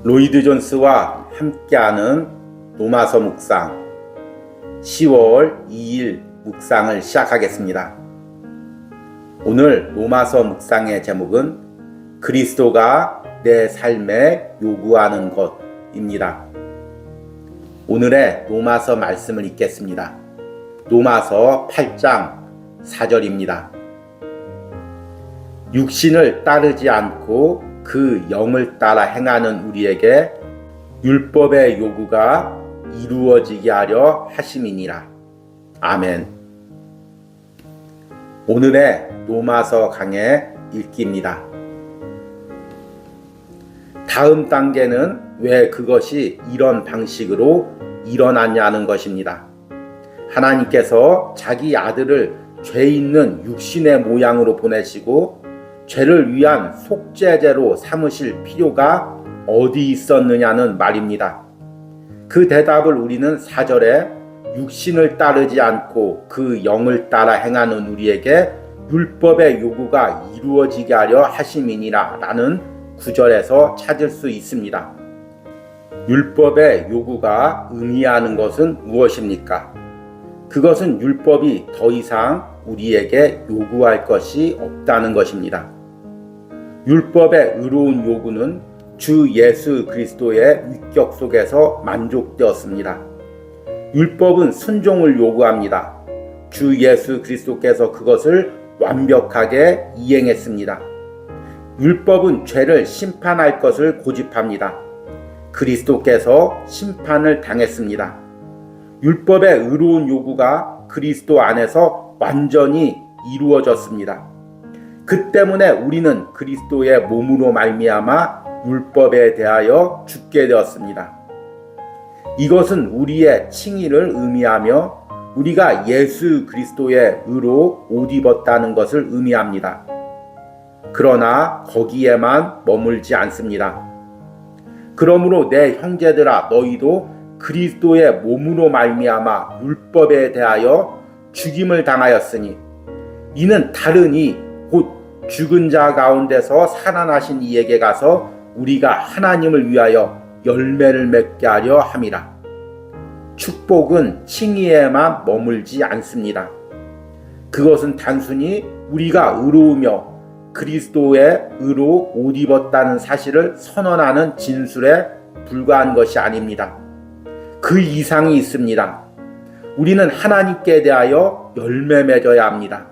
로이드 존스와 함께하는 로마서 묵상 10월 2일 묵상을 시작하겠습니다. 오늘 로마서 묵상의 제목은 그리스도가 내 삶에 요구하는 것입니다. 오늘의 로마서 말씀을 읽겠습니다. 로마서 8장 4절입니다. 육신을 따르지 않고 그 영을 따라 행하는 우리에게 율법의 요구가 이루어지게 하려 하심이니라. 아멘. 오늘의 로마서 강의 읽기입니다. 다음 단계는 왜 그것이 이런 방식으로 일어났냐는 것입니다. 하나님께서 자기 아들을 죄 있는 육신의 모양으로 보내시고 죄를 위한 속죄제로 삼으실 필요가 어디 있었느냐는 말입니다. 그 대답을 우리는 4절에 육신을 따르지 않고 그 영을 따라 행하는 우리에게 율법의 요구가 이루어지게 하려 하심이니라 라는 9절에서 찾을 수 있습니다. 율법의 요구가 의미하는 것은 무엇입니까? 그것은 율법이 더 이상 우리에게 요구할 것이 없다는 것입니다. 율법의 의로운 요구는 주 예수 그리스도의 위격 속에서 만족되었습니다. 율법은 순종을 요구합니다. 주 예수 그리스도께서 그것을 완벽하게 이행했습니다. 율법은 죄를 심판할 것을 고집합니다. 그리스도께서 심판을 당했습니다. 율법의 의로운 요구가 그리스도 안에서 완전히 이루어졌습니다. 그 때문에 우리는 그리스도의 몸으로 말미암아 율법에 대하여 죽게 되었습니다. 이것은 우리의 칭의를 의미하며 우리가 예수 그리스도의 의로 옷 입었다는 것을 의미합니다. 그러나 거기에만 머물지 않습니다. 그러므로 내 형제들아 너희도 그리스도의 몸으로 말미암아 율법에 대하여 죽임을 당하였으니 이는 다른 이 곧 죽은 자 가운데서 살아나신 이에게 가서 우리가 하나님을 위하여 열매를 맺게 하려 함이라. 축복은 칭의에만 머물지 않습니다. 그것은 단순히 우리가 의로우며 그리스도의 의로 옷 입었다는 사실을 선언하는 진술에 불과한 것이 아닙니다. 그 이상이 있습니다. 우리는 하나님께 대하여 열매 맺어야 합니다.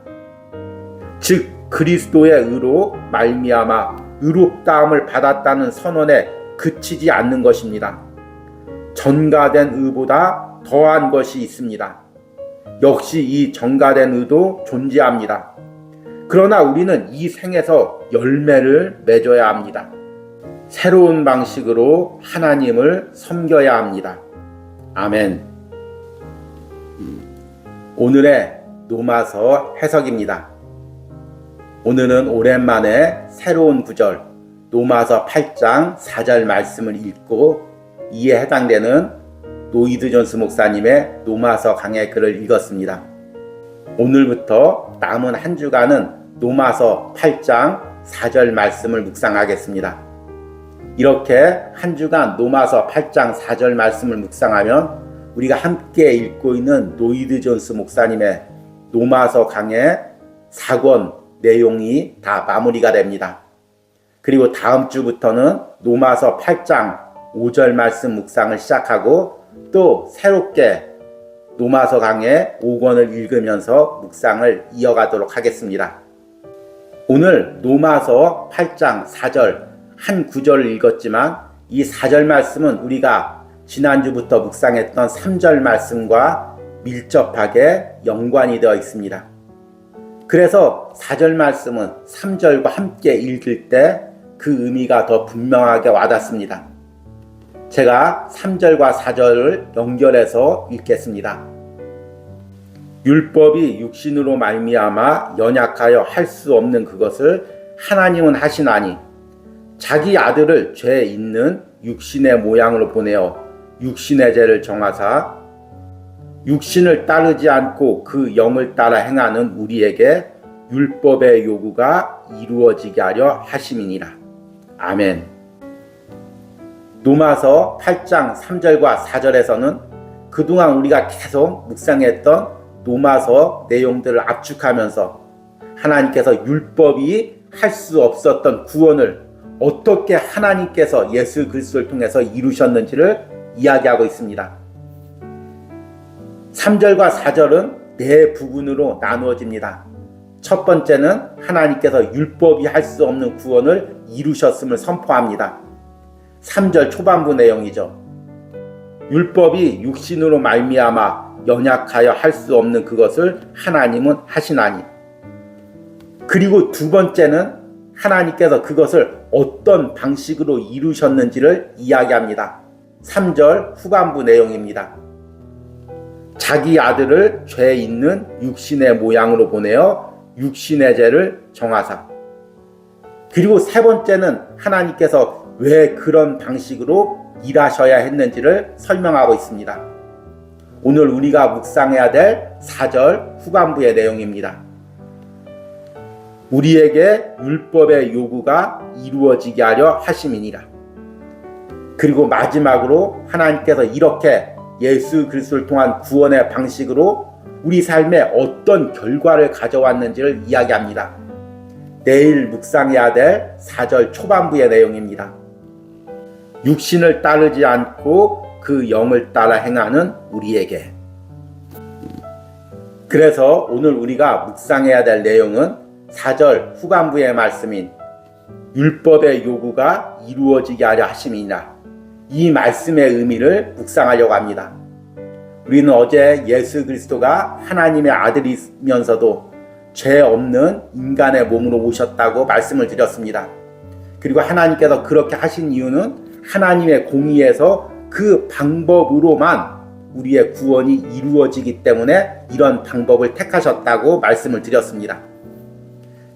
즉 그리스도의 의로 말미암아 의롭다함을 받았다는 선언에 그치지 않는 것입니다. 전가된 의보다 더한 것이 있습니다. 역시 이 전가된 의도 존재합니다. 그러나 우리는 이 생에서 열매를 맺어야 합니다. 새로운 방식으로 하나님을 섬겨야 합니다. 아멘. 오늘의 로마서 해석입니다. 오늘은 오랜만에 새로운 구절 로마서 8장 4절 말씀을 읽고 이에 해당되는 로이드 존스 목사님의 로마서 강의 글을 읽었습니다. 오늘부터 남은 한 주간은 로마서 8장 4절 말씀을 묵상하겠습니다. 이렇게 한 주간 로마서 8장 4절 말씀을 묵상하면 우리가 함께 읽고 있는 로이드 존스 목사님의 로마서 강의 4권 내용이 다 마무리가 됩니다. 그리고 다음 주부터는 로마서 8장 5절 말씀 묵상을 시작하고 또 새롭게 로마서 강의 5권을 읽으면서 묵상을 이어가도록 하겠습니다. 오늘 로마서 8장 4절 한 구절을 읽었지만 이 4절 말씀은 우리가 지난주부터 묵상했던 3절 말씀과 밀접하게 연관이 되어 있습니다. 그래서 4절 말씀은 3절과 함께 읽을 때 그 의미가 더 분명하게 와닿습니다. 제가 3절과 4절을 연결해서 읽겠습니다. 율법이 육신으로 말미암아 연약하여 할 수 없는 그것을 하나님은 하시나니 자기 아들을 죄 있는 육신의 모양으로 보내어 육신의 죄를 정하사 육신을 따르지 않고 그 영을 따라 행하는 우리에게 율법의 요구가 이루어지게 하려 하심이니라. 아멘. 로마서 8장 3절과 4절에서는 그동안 우리가 계속 묵상했던 로마서 내용들을 압축하면서 하나님께서 율법이 할 수 없었던 구원을 어떻게 하나님께서 예수 그리스도를 통해서 이루셨는지를 이야기하고 있습니다. 3절과 4절은 네 부분으로 나누어집니다. 첫 번째는 하나님께서 율법이 할 수 없는 구원을 이루셨음을 선포합니다. 3절 초반부 내용이죠. 율법이 육신으로 말미암아 연약하여 할 수 없는 그것을 하나님은 하시나니. 그리고 두 번째는 하나님께서 그것을 어떤 방식으로 이루셨는지를 이야기합니다. 3절 후반부 내용입니다. 자기 아들을 죄 있는 육신의 모양으로 보내어 육신의 죄를 정하사. 그리고 세 번째는 하나님께서 왜 그런 방식으로 일하셔야 했는지를 설명하고 있습니다. 오늘 우리가 묵상해야 될 4절 후반부의 내용입니다. 우리에게 율법의 요구가 이루어지게 하려 하심이니라. 그리고 마지막으로 하나님께서 이렇게 예수 그리스도를 통한 구원의 방식으로 우리 삶에 어떤 결과를 가져왔는지를 이야기합니다. 내일 묵상해야 될 4절 초반부의 내용입니다. 육신을 따르지 않고 그 영을 따라 행하는 우리에게. 그래서 오늘 우리가 묵상해야 될 내용은 4절 후반부의 말씀인 율법의 요구가 이루어지게 하려 하심이니라. 이 말씀의 의미를 묵상하려고 합니다. 우리는 어제 예수 그리스도가 하나님의 아들이면서도 죄 없는 인간의 몸으로 오셨다고 말씀을 드렸습니다. 그리고 하나님께서 그렇게 하신 이유는 하나님의 공의에서 그 방법으로만 우리의 구원이 이루어지기 때문에 이런 방법을 택하셨다고 말씀을 드렸습니다.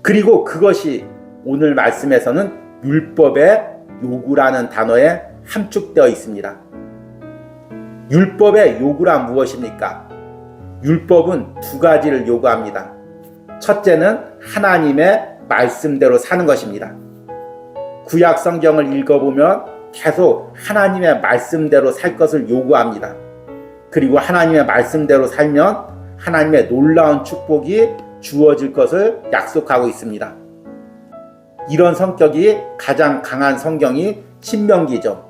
그리고 그것이 오늘 말씀에서는 율법의 요구라는 단어에 함축되어 있습니다. 율법의 요구란 무엇입니까? 율법은 두 가지를 요구합니다. 첫째는 하나님의 말씀대로 사는 것입니다. 구약 성경을 읽어보면 계속 하나님의 말씀대로 살 것을 요구합니다. 그리고 하나님의 말씀대로 살면 하나님의 놀라운 축복이 주어질 것을 약속하고 있습니다. 이런 성격이 가장 강한 성경이 신명기죠.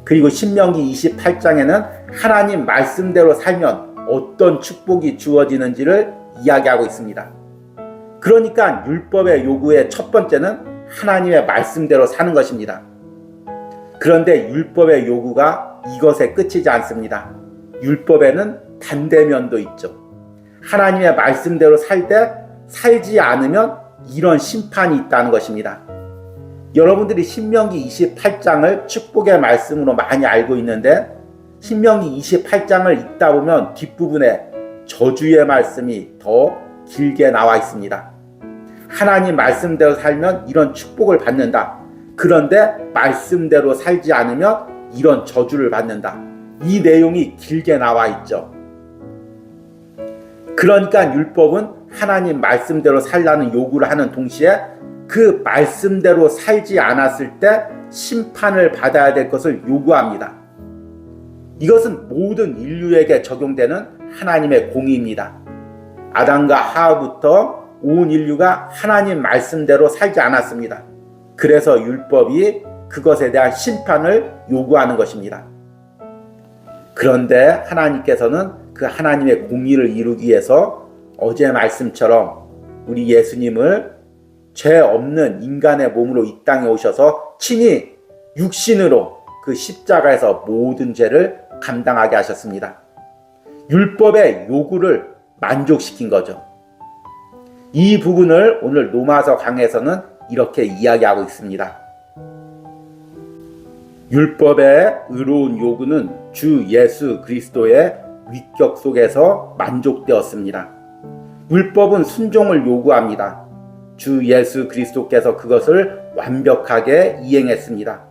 그리고 신명기 28장에는 하나님 말씀대로 살면 어떤 축복이 주어지는지를 이야기하고 있습니다. 그러니까 율법의 요구의 첫 번째는 하나님의 말씀대로 사는 것입니다. 그런데 율법의 요구가 이것에 끝이지 않습니다. 율법에는 반대면도 있죠. 하나님의 말씀대로 살지 않으면 이런 심판이 있다는 것입니다. 여러분들이 신명기 28장을 축복의 말씀으로 많이 알고 있는데 신명기 28장을 읽다 보면 뒷부분에 저주의 말씀이 더 길게 나와 있습니다. 하나님 말씀대로 살면 이런 축복을 받는다. 그런데 말씀대로 살지 않으면 이런 저주를 받는다. 이 내용이 길게 나와 있죠. 그러니까 율법은 하나님 말씀대로 살라는 요구를 하는 동시에 그 말씀대로 살지 않았을 때 심판을 받아야 될 것을 요구합니다. 이것은 모든 인류에게 적용되는 하나님의 공의입니다. 아담과 하와부터 온 인류가 하나님 말씀대로 살지 않았습니다. 그래서 율법이 그것에 대한 심판을 요구하는 것입니다. 그런데 하나님께서는 그 하나님의 공의를 이루기 위해서 어제 말씀처럼 우리 예수님을 죄 없는 인간의 몸으로 이 땅에 오셔서 친히 육신으로 그 십자가에서 모든 죄를 감당하게 하셨습니다. 율법의 요구를 만족시킨 거죠. 이 부분을 오늘 로마서 강해에서는 이렇게 이야기하고 있습니다. 율법의 의로운 요구는 주 예수 그리스도의 위격 속에서 만족되었습니다. 율법은 순종을 요구합니다. 주 예수 그리스도께서 그것을 완벽하게 이행했습니다.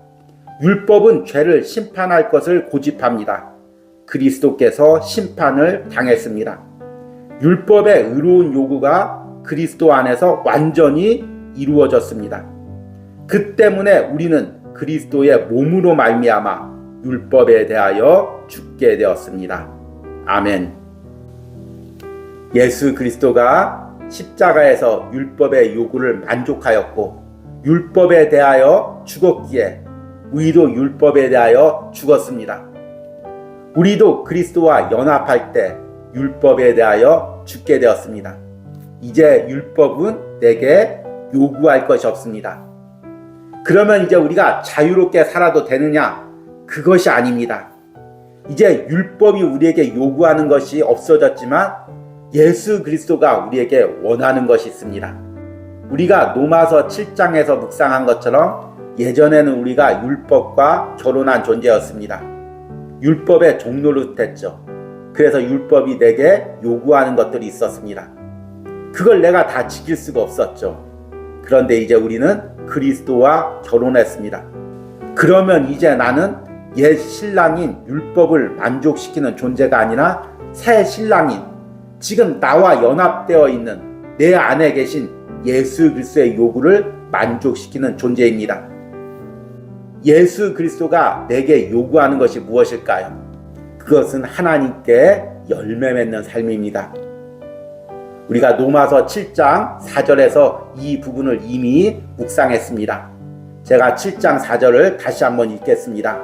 율법은 죄를 심판할 것을 고집합니다. 그리스도께서 심판을 당했습니다. 율법의 의로운 요구가 그리스도 안에서 완전히 이루어졌습니다. 그 때문에 우리는 그리스도의 몸으로 말미암아 율법에 대하여 죽게 되었습니다. 아멘. 예수 그리스도가 십자가에서 율법의 요구를 만족하였고 율법에 대하여 죽었기에 우리도 율법에 대하여 죽었습니다. 우리도 그리스도와 연합할 때 율법에 대하여 죽게 되었습니다. 이제 율법은 내게 요구할 것이 없습니다. 그러면 이제 우리가 자유롭게 살아도 되느냐? 그것이 아닙니다. 이제 율법이 우리에게 요구하는 것이 없어졌지만 예수 그리스도가 우리에게 원하는 것이 있습니다. 우리가 로마서 7장에서 묵상한 것처럼 예전에는 우리가 율법과 결혼한 존재였습니다. 율법의 종노릇했죠. 그래서 율법이 내게 요구하는 것들이 있었습니다. 그걸 내가 다 지킬 수가 없었죠. 그런데 이제 우리는 그리스도와 결혼했습니다. 그러면 이제 나는 옛 신랑인 율법을 만족시키는 존재가 아니라 새 신랑인 지금 나와 연합되어 있는 내 안에 계신 예수 그리스도의 요구를 만족시키는 존재입니다. 예수 그리스도가 내게 요구하는 것이 무엇일까요? 그것은 하나님께 열매 맺는 삶입니다. 우리가 로마서 7장 4절에서 이 부분을 이미 묵상했습니다. 제가 7장 4절을 다시 한번 읽겠습니다.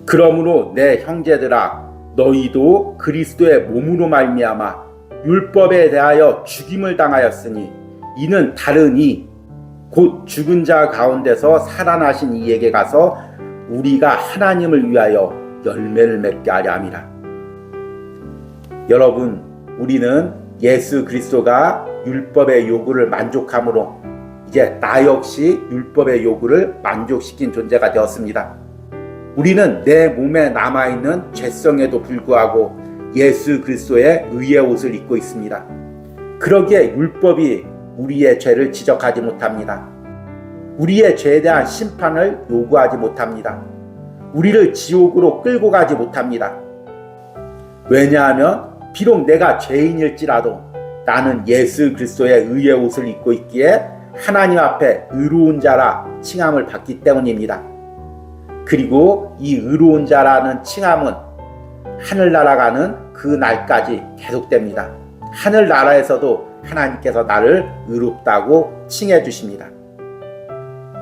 그러므로 내 형제들아 너희도 그리스도의 몸으로 말미암아 율법에 대하여 죽임을 당하였으니 이는 다른 이 곧 죽은 자 가운데서 살아나신 이에게 가서 우리가 하나님을 위하여 열매를 맺게 하려 함이라. 여러분, 우리는 예수 그리스도가 율법의 요구를 만족함으로 이제 나 역시 율법의 요구를 만족시킨 존재가 되었습니다. 우리는 내 몸에 남아있는 죄성에도 불구하고 예수 그리스도의 의의 옷을 입고 있습니다. 그러기에 율법이 우리의 죄를 지적하지 못합니다. 우리의 죄에 대한 심판을 요구하지 못합니다. 우리를 지옥으로 끌고 가지 못합니다. 왜냐하면 비록 내가 죄인일지라도 나는 예수 그리스도의 의의 옷을 입고 있기에 하나님 앞에 의로운 자라 칭함을 받기 때문입니다. 그리고 이 의로운 자라는 칭함은 하늘나라 가는 그 날까지 계속됩니다. 하늘나라에서도 하나님께서 나를 의롭다고 칭해 주십니다.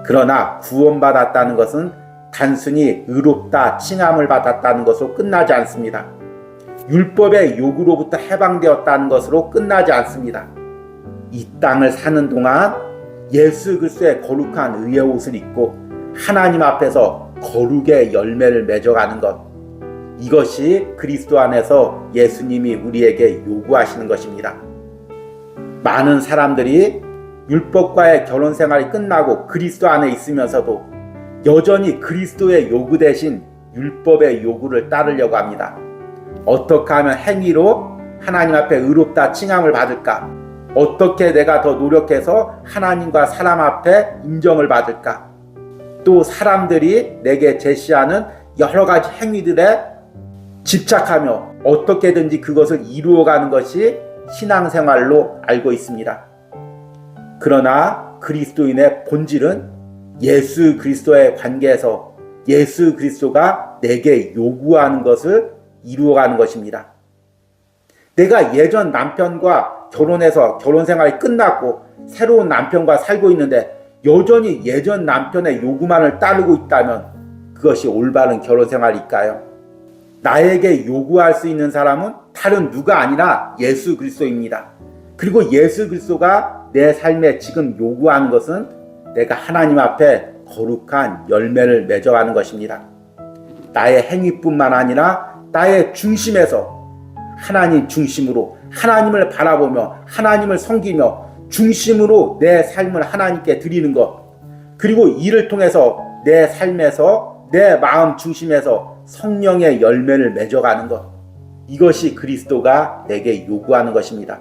그러나 구원받았다는 것은 단순히 의롭다 칭함을 받았다는 것으로 끝나지 않습니다. 율법의 요구로부터 해방되었다는 것으로 끝나지 않습니다. 이 땅을 사는 동안 예수 그리스도의 거룩한 의의 옷을 입고 하나님 앞에서 거룩의 열매를 맺어가는 것, 이것이 그리스도 안에서 예수님이 우리에게 요구하시는 것입니다. 많은 사람들이 율법과의 결혼 생활이 끝나고 그리스도 안에 있으면서도 여전히 그리스도의 요구 대신 율법의 요구를 따르려고 합니다. 어떻게 하면 행위로 하나님 앞에 의롭다 칭함을 받을까? 어떻게 내가 더 노력해서 하나님과 사람 앞에 인정을 받을까? 또 사람들이 내게 제시하는 여러 가지 행위들에 집착하며 어떻게든지 그것을 이루어가는 것이 신앙생활로 알고 있습니다. 그러나 그리스도인의 본질은 예수 그리스도의 관계에서 예수 그리스도가 내게 요구하는 것을 이루어가는 것입니다. 내가 예전 남편과 결혼해서 결혼 생활이 끝났고 새로운 남편과 살고 있는데 여전히 예전 남편의 요구만을 따르고 있다면 그것이 올바른 결혼 생활일까요? 나에게 요구할 수 있는 사람은 다른 누가 아니라 예수 그리스도입니다. 그리고 예수 그리스도가 내 삶에 지금 요구하는 것은 내가 하나님 앞에 거룩한 열매를 맺어가는 것입니다. 나의 행위뿐만 아니라 나의 중심에서 하나님 중심으로 하나님을 바라보며 하나님을 섬기며 중심으로 내 삶을 하나님께 드리는 것, 그리고 이를 통해서 내 삶에서 내 마음 중심에서 성령의 열매를 맺어가는 것, 이것이 그리스도가 내게 요구하는 것입니다.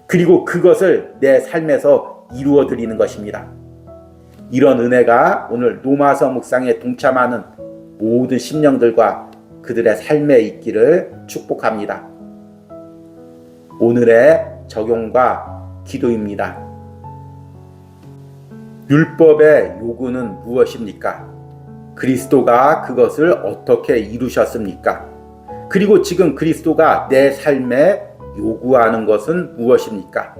그리고 그것을 내 삶에서 이루어 드리는 것입니다. 이런 은혜가 오늘 로마서 묵상에 동참하는 모든 심령들과 그들의 삶에 있기를 축복합니다. 오늘의 적용과 기도입니다. 율법의 요구는 무엇입니까? 그리스도가 그것을 어떻게 이루셨습니까? 그리고 지금 그리스도가 내 삶에 요구하는 것은 무엇입니까?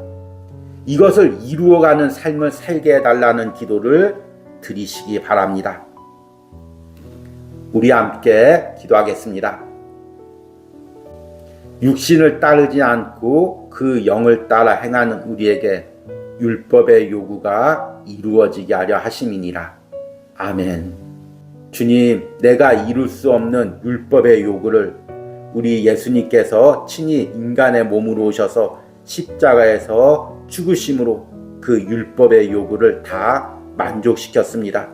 이것을 이루어가는 삶을 살게 해달라는 기도를 드리시기 바랍니다. 우리 함께 기도하겠습니다. 육신을 따르지 않고 그 영을 따라 행하는 우리에게 율법의 요구가 이루어지게 하려 하심이니라. 아멘. 주님, 내가 이룰 수 없는 율법의 요구를 우리 예수님께서 친히 인간의 몸으로 오셔서 십자가에서 죽으심으로 그 율법의 요구를 다 만족시켰습니다.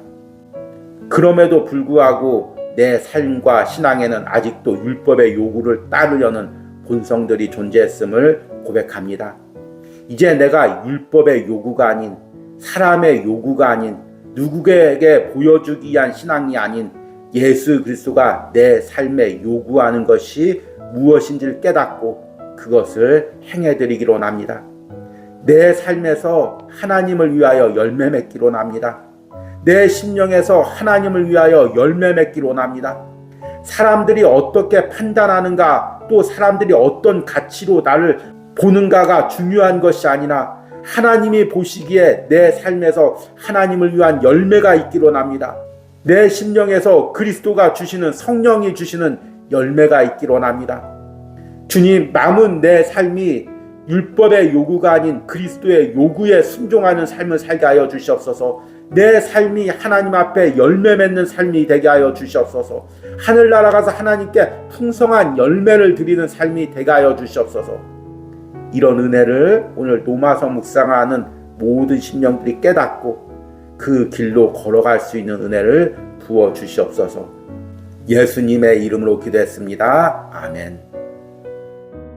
그럼에도 불구하고 내 삶과 신앙에는 아직도 율법의 요구를 따르려는 본성들이 존재했음을 고백합니다. 이제 내가 율법의 요구가 아닌, 사람의 요구가 아닌, 누구에게 보여주기 위한 신앙이 아닌 예수 그리스도가 내 삶에 요구하는 것이 무엇인지를 깨닫고 그것을 행해드리기로 합니다. 내 삶에서 하나님을 위하여 열매 맺기로 합니다. 내 심령에서 하나님을 위하여 열매 맺기로 합니다. 사람들이 어떻게 판단하는가, 또 사람들이 어떤 가치로 나를 보는가가 중요한 것이 아니라 하나님이 보시기에 내 삶에서 하나님을 위한 열매가 있기로 합니다. 내 심령에서 그리스도가 주시는, 성령이 주시는 열매가 있기로 합니다. 주님, 남은 내 삶이 율법의 요구가 아닌 그리스도의 요구에 순종하는 삶을 살게 하여 주시옵소서. 내 삶이 하나님 앞에 열매 맺는 삶이 되게 하여 주시옵소서. 하늘나라 가서 하나님께 풍성한 열매를 드리는 삶이 되게 하여 주시옵소서. 이런 은혜를 오늘 노마서 묵상하는 모든 심령들이 깨닫고 그 길로 걸어갈 수 있는 은혜를 부어 주시옵소서. 예수님의 이름으로 기도했습니다. 아멘.